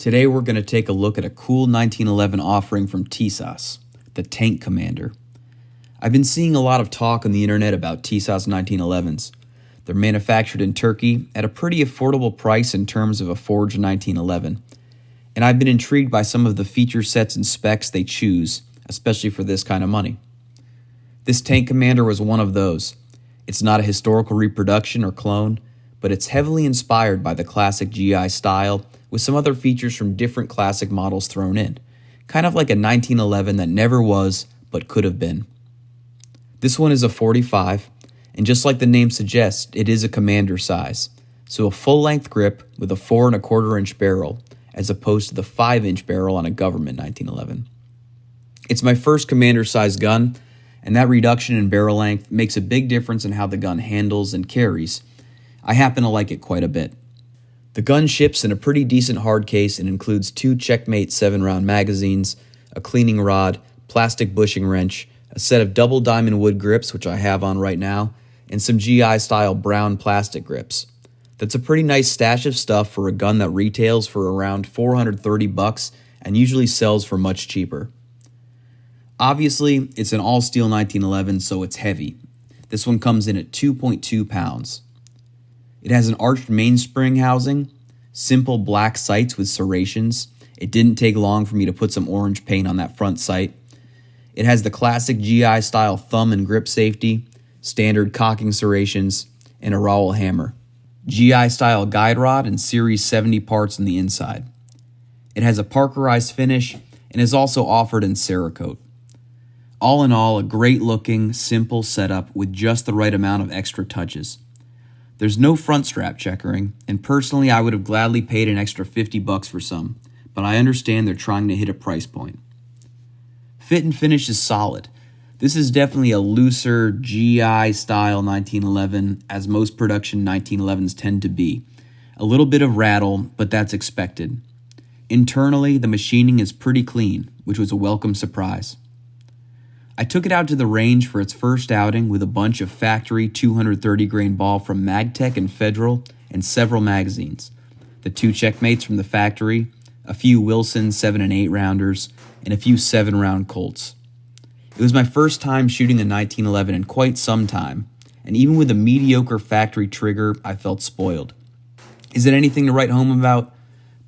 Today we're going to take a look at a cool 1911 offering from Tisas, the Tank Commander. I've been seeing a lot of talk on the internet about Tisas 1911s. They're manufactured in Turkey at a pretty affordable price in terms of a forged 1911, and I've been intrigued by some of the feature sets and specs they choose, especially for this kind of money. This Tank Commander was one of those. It's not a historical reproduction or clone, but it's heavily inspired by the classic GI style with some other features from different classic models thrown in, kind of like a 1911 that never was but could have been. This one is a 45, and just like the name suggests, it is a commander size, so a full-length grip with a 4 1/4 inch barrel, as opposed to the 5-inch barrel on a government 1911. It's my first commander-sized gun, and that reduction in barrel length makes a big difference in how the gun handles and carries. I happen to like it quite a bit. The gun ships in a pretty decent hard case and includes 2 Checkmate 7-round magazines, a cleaning rod, plastic bushing wrench, a set of double diamond wood grips, which I have on right now, and some GI-style brown plastic grips. That's a pretty nice stash of stuff for a gun that retails for around $430 and usually sells for much cheaper. Obviously, it's an all-steel 1911, so it's heavy. This one comes in at 2.2 pounds. It has an arched mainspring housing, simple black sights with serrations. It didn't take long for me to put some orange paint on that front sight. It has the classic GI style thumb and grip safety, standard cocking serrations, and a rowel hammer. GI style guide rod and Series 70 parts on the inside. It has a Parkerized finish and is also offered in Cerakote. All in all, a great looking, simple setup with just the right amount of extra touches. There's no front strap checkering, and personally I would have gladly paid an extra $50 for some, but I understand they're trying to hit a price point. Fit and finish is solid. This is definitely a looser GI style 1911, as most production 1911s tend to be. A little bit of rattle, but that's expected. Internally, the machining is pretty clean, which was a welcome surprise. I took it out to the range for its first outing with a bunch of factory 230 grain ball from Magtech and Federal and several magazines, the 2 Checkmates from the factory, a few Wilson 7 and 8 rounders, and a few 7-round Colts. It was my first time shooting a 1911 in quite some time, and even with a mediocre factory trigger, I felt spoiled. Is it anything to write home about?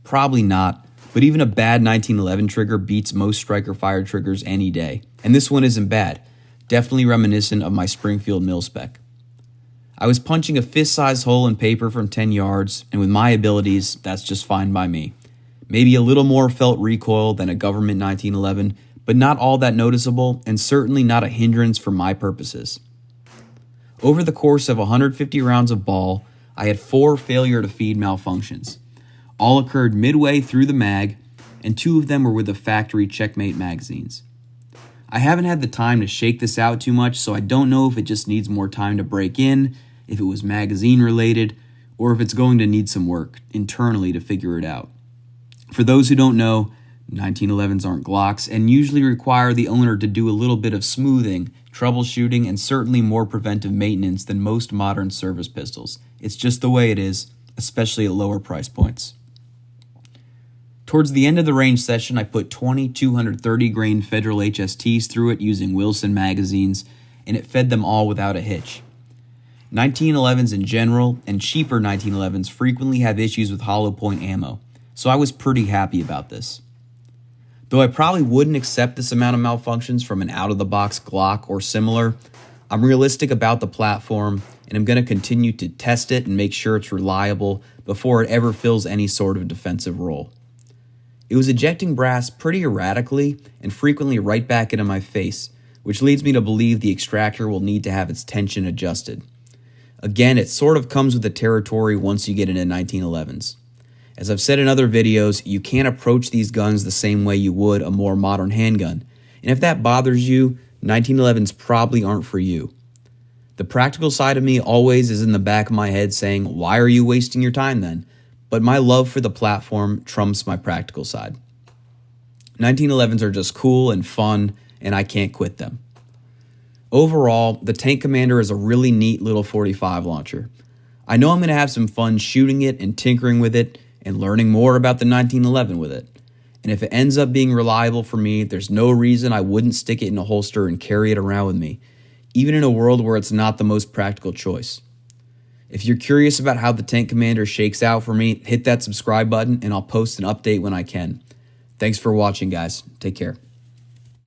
Probably not. But even a bad 1911 trigger beats most striker fire triggers any day, and this one isn't bad, definitely reminiscent of my Springfield mil-spec. I was punching a fist-sized hole in paper from 10 yards, and with my abilities, that's just fine by me. Maybe a little more felt recoil than a government 1911, but not all that noticeable, and certainly not a hindrance for my purposes. Over the course of 150 rounds of ball, I had 4 failure-to-feed malfunctions. All occurred midway through the mag, and 2 of them were with the factory Checkmate magazines. I haven't had the time to shake this out too much, so I don't know if it just needs more time to break in, if it was magazine related, or if it's going to need some work internally to figure it out. For those who don't know, 1911s aren't Glocks and usually require the owner to do a little bit of smoothing, troubleshooting, and certainly more preventive maintenance than most modern service pistols. It's just the way it is, especially at lower price points. Towards the end of the range session, I put 20 230 grain Federal HSTs through it using Wilson magazines, and it fed them all without a hitch. 1911s in general, and cheaper 1911s frequently have issues with hollow point ammo, so I was pretty happy about this. Though I probably wouldn't accept this amount of malfunctions from an out-of-the-box Glock or similar, I'm realistic about the platform, and I'm going to continue to test it and make sure it's reliable before it ever fills any sort of defensive role. It was ejecting brass pretty erratically and frequently right back into my face, which leads me to believe the extractor will need to have its tension adjusted. Again, it sort of comes with the territory once you get into 1911s. As I've said in other videos, you can't approach these guns the same way you would a more modern handgun, and if that bothers you, 1911s probably aren't for you. The practical side of me always is in the back of my head saying, why are you wasting your time then? But my love for the platform trumps my practical side. 1911s are just cool and fun, and I can't quit them. Overall, the Tank Commander is a really neat little .45 launcher. I know I'm going to have some fun shooting it and tinkering with it, and learning more about the 1911 with it. And if it ends up being reliable for me, there's no reason I wouldn't stick it in a holster and carry it around with me, even in a world where it's not the most practical choice. If you're curious about how the Tank Commander shakes out for me, hit that subscribe button and I'll post an update when I can. Thanks for watching, guys. Take care.